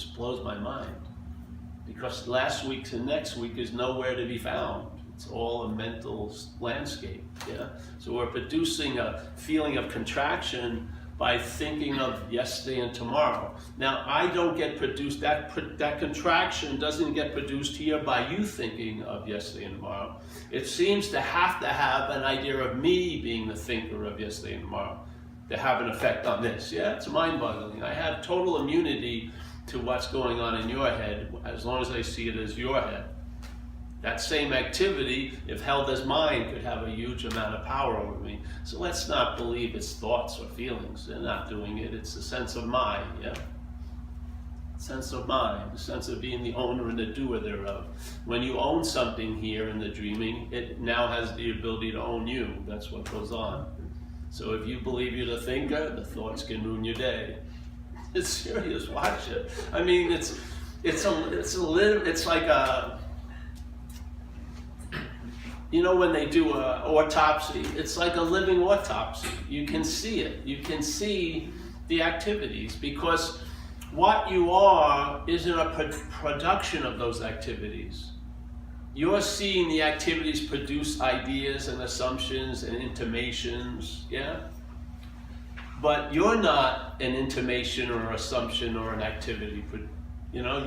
just blows my mind. Because last week to next week is nowhere to be found. It's all a mental landscape, yeah? So we're producing a feeling of contraction by thinking of yesterday and tomorrow. Now, I don't get produced, that contraction doesn't get produced here by you thinking of yesterday and tomorrow. It seems to have an idea of me being the thinker of yesterday and tomorrow to have an effect on this. Yeah, it's mind-boggling. I have total immunity to what's going on in your head as long as I see it as your head. That same activity, if held as mine, could have a huge amount of power over me. So let's not believe it's thoughts or feelings. They're not doing it. It's a sense of mind, yeah? Sense of mind, the sense of being the owner and the doer thereof. When you own something here in the dreaming, it now has the ability to own you. That's what goes on. So if you believe you're the thinker, the thoughts can ruin your day. It's serious, watch it. I mean, it's like a, you know, when they do an autopsy, it's like a living autopsy. You can see it. You can see the activities because what you are isn't a production of those activities. You're seeing the activities produce ideas and assumptions and intimations, yeah? But you're not an intimation or assumption or an activity. You know,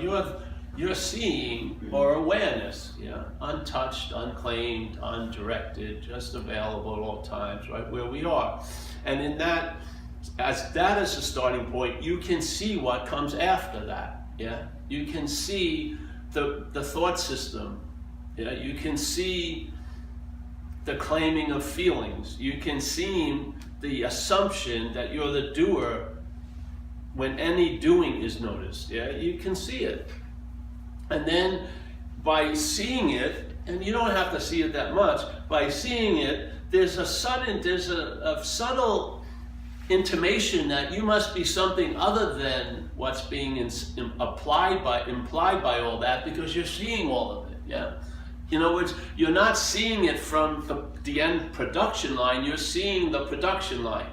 you're seeing or awareness, yeah, untouched, unclaimed, undirected, just available at all times, right where we are. And in that, as that is the starting point, you can see what comes after that, yeah. You can see the thought system, yeah. You can see the claiming of feelings. You can see the assumption that you're the doer when any doing is noticed, yeah. You can see it. And then by seeing it, and you don't have to see it that much, by seeing it, there's a subtle intimation that you must be something other than what's being implied by all that, because you're seeing all of it, yeah? In other words, you're not seeing it from the end production line, you're seeing the production line,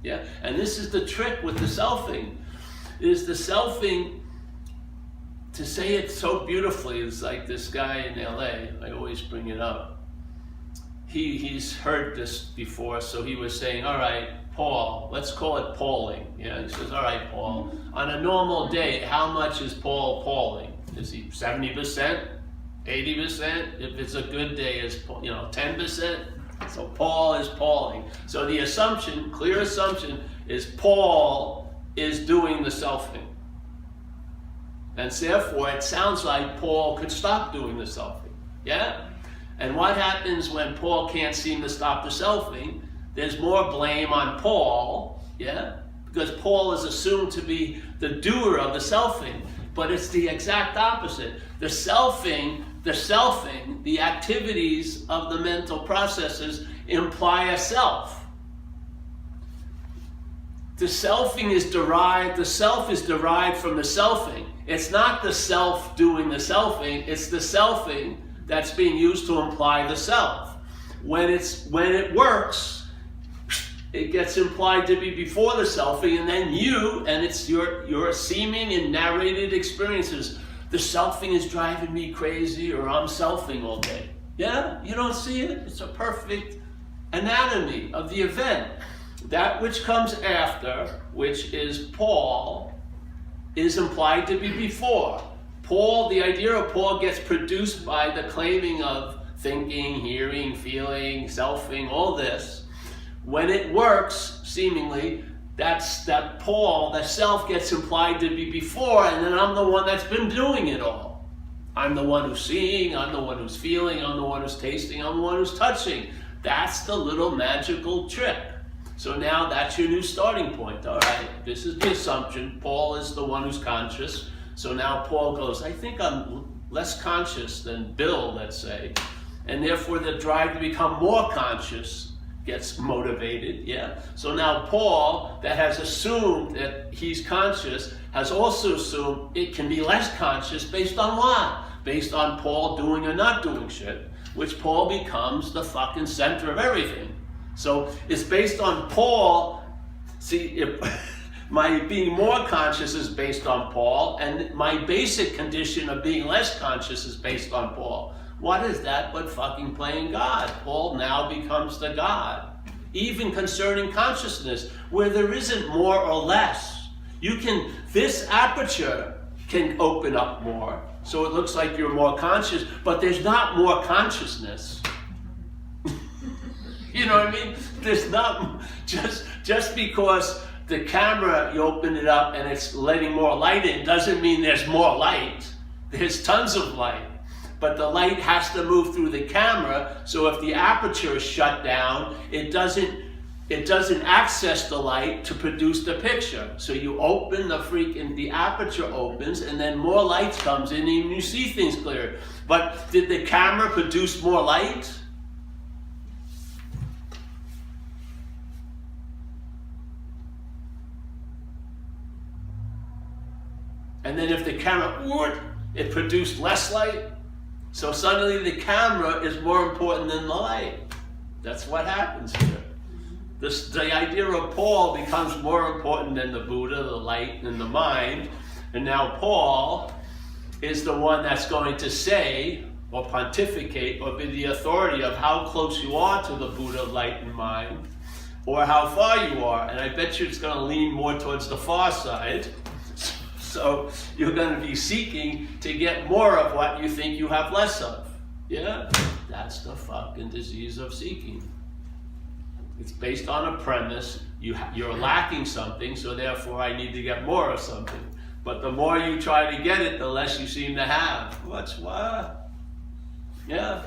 yeah? And this is the trick with the selfing, is the selfing, to say it so beautifully, is like this guy in LA, I always bring it up. He's heard this before, so he was saying, all right, Paul, let's call it Pauling. Yeah, he says, all right, Paul, on a normal day, how much is Paul Pauling? Is he 70%, 80%? If it's a good day, is 10%? So Paul is Pauling. So the assumption, clear assumption, is Paul is doing the selfing. And therefore, it sounds like Paul could stop doing the selfing, yeah? And what happens when Paul can't seem to stop the selfing? There's more blame on Paul, yeah? Because Paul is assumed to be the doer of the selfing, but it's the exact opposite. The selfing, the activities of the mental processes imply a self. The self is derived from the selfing. It's not the self doing the selfing, it's the selfing that's being used to imply the self. When it works, it gets implied to be before the selfing, and then it's your seeming and narrated experiences. The selfing is driving me crazy, or I'm selfing all day. Yeah? You don't see it? It's a perfect anatomy of the event. That which comes after, which is Paul, is implied to be before. Paul, the idea of Paul gets produced by the claiming of thinking, hearing, feeling, selfing, all this. When it works, seemingly, that Paul, the self, gets implied to be before, and then I'm the one that's been doing it all. I'm the one who's seeing, I'm the one who's feeling, I'm the one who's tasting, I'm the one who's touching. That's the little magical trick. So now that's your new starting point. All right, this is the assumption. Paul is the one who's conscious. So now Paul goes, I think I'm less conscious than Bill, let's say. And therefore the drive to become more conscious gets motivated, yeah? So now Paul, that has assumed that he's conscious, has also assumed it can be less conscious based on what? Based on Paul doing or not doing shit, which Paul becomes the fucking center of everything. So it's based on Paul. See, My being more conscious is based on Paul, and my basic condition of being less conscious is based on Paul. What is that but fucking playing God? Paul now becomes the God. Even concerning consciousness, where there isn't more or less. This aperture can open up more, so it looks like you're more conscious, but there's not more consciousness. You know what I mean? There's not, just because the camera, you open it up and it's letting more light in, doesn't mean there's more light. There's tons of light. But the light has to move through the camera, so if the aperture is shut down, it doesn't access the light to produce the picture. So you open the aperture opens, and then more light comes in and you see things clearer. But did the camera produce more light? And then if the camera, it produced less light. So suddenly the camera is more important than the light. That's what happens here. The idea of Paul becomes more important than the Buddha, the light, and the mind. And now Paul is the one that's going to say, or pontificate, or be the authority of how close you are to the Buddha, light, and mind, or how far you are. And I bet you it's going to lean more towards the far side. So you're going to be seeking to get more of what you think you have less of. Yeah? That's the fucking disease of seeking. It's based on a premise. You're lacking something, so therefore I need to get more of something. But the more you try to get it, the less you seem to have. What's what? Yeah.